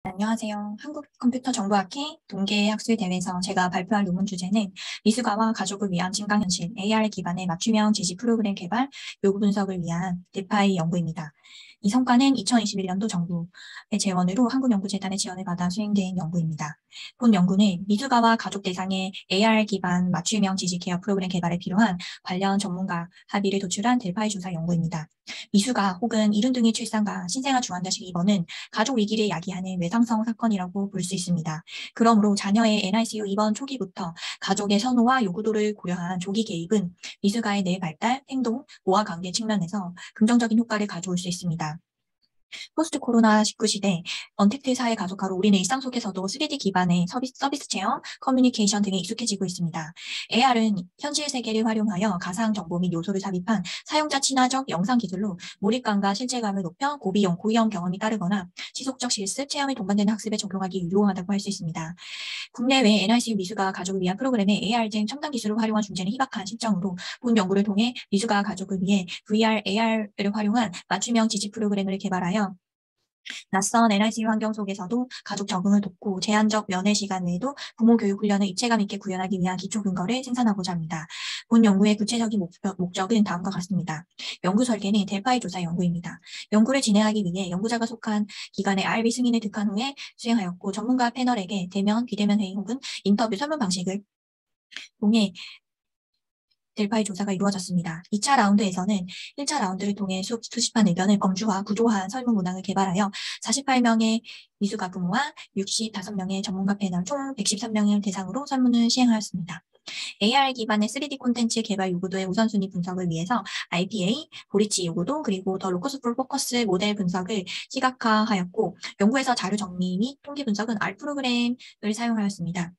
안녕하세요. 한국컴퓨터정보학회 동계학술대회에서 제가 발표할 논문 주제는 미숙아와 가족을 위한 증강현실 AR 기반의 맞춤형 지시 프로그램 개발, 요구 분석을 위한 데파이 연구입니다. 이 성과는 2021년도 정부의 재원으로 한국연구재단의 지원을 받아 수행된 연구입니다. 본 연구는 미숙아와 가족 대상의 AR 기반 맞춤형 지시 케어 프로그램 개발에 필요한 관련 전문가 합의를 도출한 델파이 조사 연구입니다. 미숙아 혹은 이른둥이 출산과 신생아 중환자실 입원은 가족 위기를 야기하는 외상성 사건이라고 볼 수 있습니다. 그러므로 자녀의 NICU 입원 초기부터 가족의 선호와 요구도를 고려한 조기 개입은 미숙아의 뇌 발달, 행동, 모아 관계 측면에서 긍정적인 효과를 가져올 수 있습니다. 포스트 코로나19 시대 언택트 사회 가속화로 우리는 일상 속에서도 3D 기반의 서비스 체험, 커뮤니케이션 등에 익숙해지고 있습니다. AR은 현실 세계를 활용하여 가상 정보 및 요소를 삽입한 사용자 친화적 영상 기술로 몰입감과 실제감을 높여 고비용 경험이 따르거나 지속적 실습, 체험이 동반되는 학습에 적용하기 유용하다고 할 수 있습니다. 국내외 NICU 미숙아 가족을 위한 프로그램에 AR 등 첨단 기술을 활용한 중재는 희박한 실정으로 본 연구를 통해 미숙아 가족을 위해 VR, AR을 활용한 맞춤형 지지 프로그램을 개발하여 낯선 NICU 환경 속에서도 가족 적응을 돕고 제한적 면회 시간 외에도 부모 교육 훈련을 입체감 있게 구현하기 위한 기초 근거를 생산하고자 합니다. 본 연구의 구체적인 목적은 다음과 같습니다. 연구 설계는 델파이 조사 연구입니다. 연구를 진행하기 위해 연구자가 속한 기관의 RB 승인을 득한 후에 수행하였고 전문가 패널에게 대면, 비대면 회의 혹은 인터뷰 설문 방식을 통해 델파이 조사가 이루어졌습니다. 2차 라운드에서는 1차 라운드를 통해 수집한 의견을 검주와 구조화한 설문 문항을 개발하여 48명의 미숙아 부모와 65명의 전문가 패널 총 113명을 대상으로 설문을 시행하였습니다. AR 기반의 3D 콘텐츠 개발 요구도의 우선순위 분석을 위해서 IPA, 보리치 요구도, 그리고 더 로커스 풀 포커스 모델 분석을 시각화하였고, 연구에서 자료 정리 및 통계 분석은 R 프로그램을 사용하였습니다.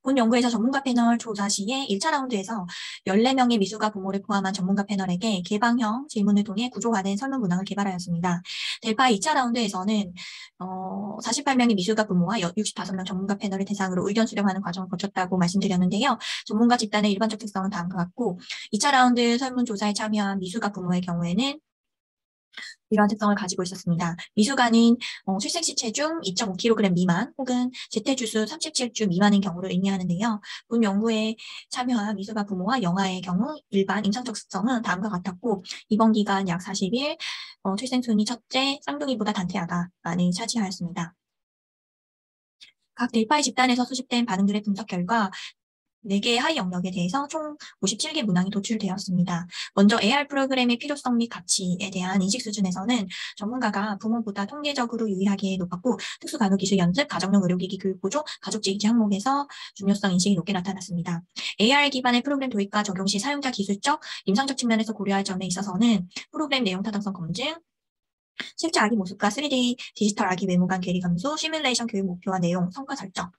본 연구에서 전문가 패널 조사 시에 1차 라운드에서 14명의 미숙아 부모를 포함한 전문가 패널에게 개방형 질문을 통해 구조화된 설문 문항을 개발하였습니다. 델파 2차 라운드에서는 48명의 미숙아 부모와 65명 전문가 패널을 대상으로 의견 수렴하는 과정을 거쳤다고 말씀드렸는데요. 전문가 집단의 일반적 특성은 다음과 같고 2차 라운드 설문조사에 참여한 미숙아 부모의 경우에는 이러한 특성을 가지고 있었습니다. 미숙아는 출생시 체중 2.5kg 미만 혹은 재택주수 37주 미만인 경우를 의미하는데요. 본 연구에 참여한 미숙아 부모와 영아의 경우 일반 임상적 특성은 다음과 같았고 입원 기간 약 40일, 출생 순위 첫째, 쌍둥이보다 단태아가만을 차지하였습니다. 각 델파이 집단에서 수집된 반응들의 분석 결과 4개의 하위 영역에 대해서 총 57개 문항이 도출되었습니다. 먼저 AR 프로그램의 필요성 및 가치에 대한 인식 수준에서는 전문가가 부모보다 통계적으로 유의하기에 높았고 특수간호기술 연습, 가정용 의료기기 교육 보조, 가족지휘 항목에서 중요성 인식이 높게 나타났습니다. AR 기반의 프로그램 도입과 적용 시 사용자 기술적, 임상적 측면에서 고려할 점에 있어서는 프로그램 내용 타당성 검증, 실제 아기 모습과 3D 디지털 아기 외모 간 괴리 감소, 시뮬레이션 교육 목표와 내용, 성과 설정,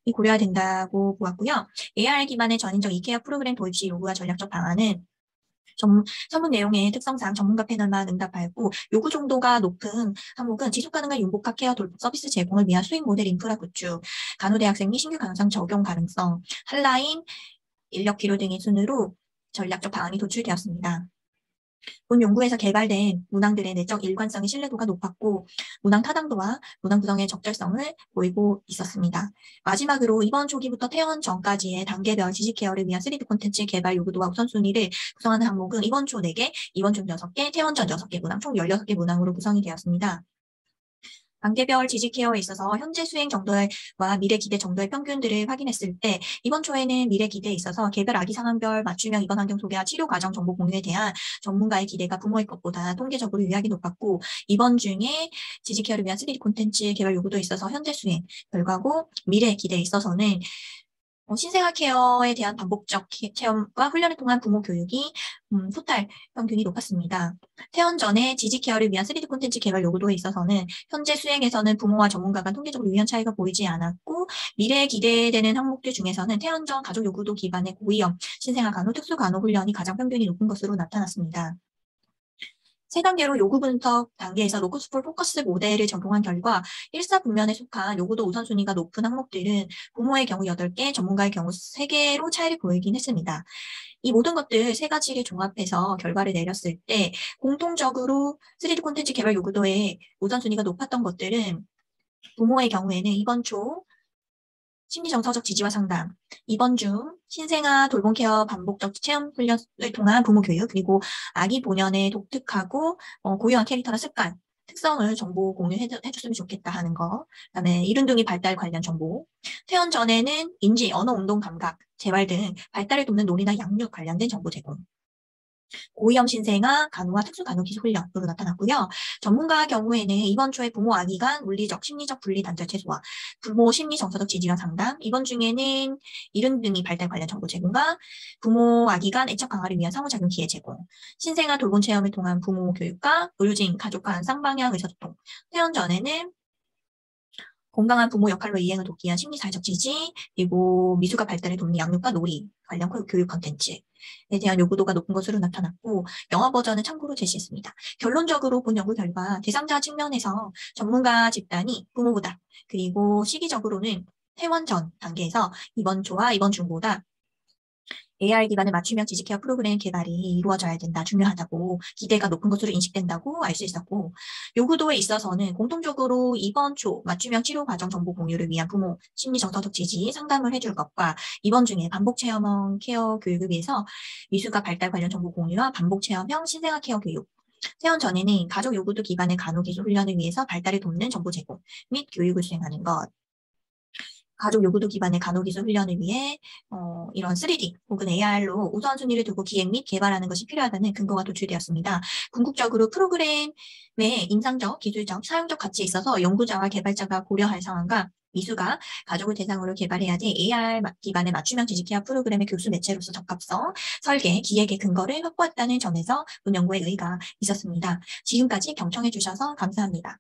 이 고려해야 된다고 보았고요. AR 기반의 전인적 이케아 프로그램 도입 시 요구와 전략적 방안은 설문 내용의 특성상 전문가 패널만 응답하였고 요구 정도가 높은 항목은 지속 가능한 융복합 케어 돌봄 서비스 제공을 위한 수익 모델 인프라 구축, 간호대학생 및 신규 간호상 적용 가능성, 한라인, 인력 필요 등의 순으로 전략적 방안이 도출되었습니다. 본 연구에서 개발된 문항들의 내적 일관성의 신뢰도가 높았고 문항 타당도와 문항 구성의 적절성을 보이고 있었습니다. 마지막으로 입원 초기부터 퇴원 전까지의 단계별 지식 케어를 위한 3D 콘텐츠 개발 요구도와 우선순위를 구성하는 항목은 입원 초 4개, 입원 중 6개, 퇴원 전 6개 문항, 총 16개 문항으로 구성이 되었습니다. 단계별 지지 케어에 있어서 현재 수행 정도와 미래 기대 정도의 평균들을 확인했을 때 이번 초에는 미래 기대에 있어서 개별 아기 상황별 맞춤형 입원 환경 소개와 치료 과정 정보 공유에 대한 전문가의 기대가 부모의 것보다 통계적으로 유의하기 높았고 이번 중에 지지 케어를 위한 3D 콘텐츠 개발 요구도에 있어서 현재 수행 결과고 미래 기대에 있어서는 신생아 케어에 대한 반복적 체험과 훈련을 통한 부모 교육이 토탈 평균이 높았습니다. 퇴원 전에 지지 케어를 위한 3D 콘텐츠 개발 요구도에 있어서는 현재 수행에서는 부모와 전문가 간 통계적으로 유의한 차이가 보이지 않았고 미래에 기대되는 항목들 중에서는 퇴원 전 가족 요구도 기반의 고위험 신생아 간호 특수 간호 훈련이 가장 평균이 높은 것으로 나타났습니다. 세 단계로 요구 분석 단계에서 로커스풀 포커스 모델을 적용한 결과 1사 분면에 속한 요구도 우선순위가 높은 항목들은 부모의 경우 8개, 전문가의 경우 3개로 차이를 보이긴 했습니다. 이 모든 것들 세 가지를 종합해서 결과를 내렸을 때 공통적으로 3D 콘텐츠 개발 요구도의 우선순위가 높았던 것들은 부모의 경우에는 이번 초 심리정서적 지지와 상담, 이번 중 신생아 돌봄 케어 반복적 체험 훈련을 통한 부모 교육, 그리고 아기 본연의 독특하고 고유한 캐릭터나 습관, 특성을 정보 공유해줬으면 좋겠다 하는 거. 그다음에 이른둥이 발달 관련 정보. 퇴원 전에는 인지, 언어, 운동, 감각, 재활 등 발달을 돕는 놀이나 양육 관련된 정보 제공. 고위험 신생아, 간호와 특수간호 기술 훈련으로 나타났고요. 전문가 경우에는 이번 초에 부모 아기 간 물리적, 심리적 분리 단절 최소화, 부모 심리 정서적 지지와 상담, 이번 중에는 이른등이 발달 관련 정보 제공과 부모 아기 간 애착 강화를 위한 상호작용 기회 제공, 신생아 돌봄 체험을 통한 부모 교육과 의료진, 가족 간 쌍방향 의사소통, 퇴원 전에는 건강한 부모 역할로 이행을 돕기 위한 심리사회적 지지, 그리고 미술과 발달을 돕는 양육과 놀이 관련 교육 콘텐츠에 대한 요구도가 높은 것으로 나타났고 영어 버전을 참고로 제시했습니다. 결론적으로 본 연구 결과 대상자 측면에서 전문가 집단이 부모보다 그리고 시기적으로는 퇴원 전 단계에서 이번 초와 이번 중보다 AR 기반의 맞춤형 지지 케어 프로그램 개발이 이루어져야 된다, 중요하다고 기대가 높은 것으로 인식된다고 알 수 있었고 요구도에 있어서는 공통적으로 이번 초 맞춤형 치료 과정 정보 공유를 위한 부모 심리 정서적 지지 상담을 해줄 것과 이번 중에 반복 체험형 케어 교육을 위해서 미술과 발달 관련 정보 공유와 반복 체험형 신생아 케어 교육 퇴원 전에는 가족 요구도 기반의 간호기술 훈련을 위해서 발달을 돕는 정보 제공 및 교육을 수행하는 것 가족 요구도 기반의 간호기술 훈련을 위해 이런 3D 혹은 AR로 우선순위를 두고 기획 및 개발하는 것이 필요하다는 근거가 도출되었습니다. 궁극적으로 프로그램의 인상적, 기술적, 사용적 가치에 있어서 연구자와 개발자가 고려할 상황과 미수가 가족을 대상으로 개발해야 될 AR 기반의 맞춤형 지식케어 프로그램의 교수 매체로서 적합성, 설계, 기획의 근거를 확보했다는 점에서 본 연구의 의의가 있었습니다. 지금까지 경청해 주셔서 감사합니다.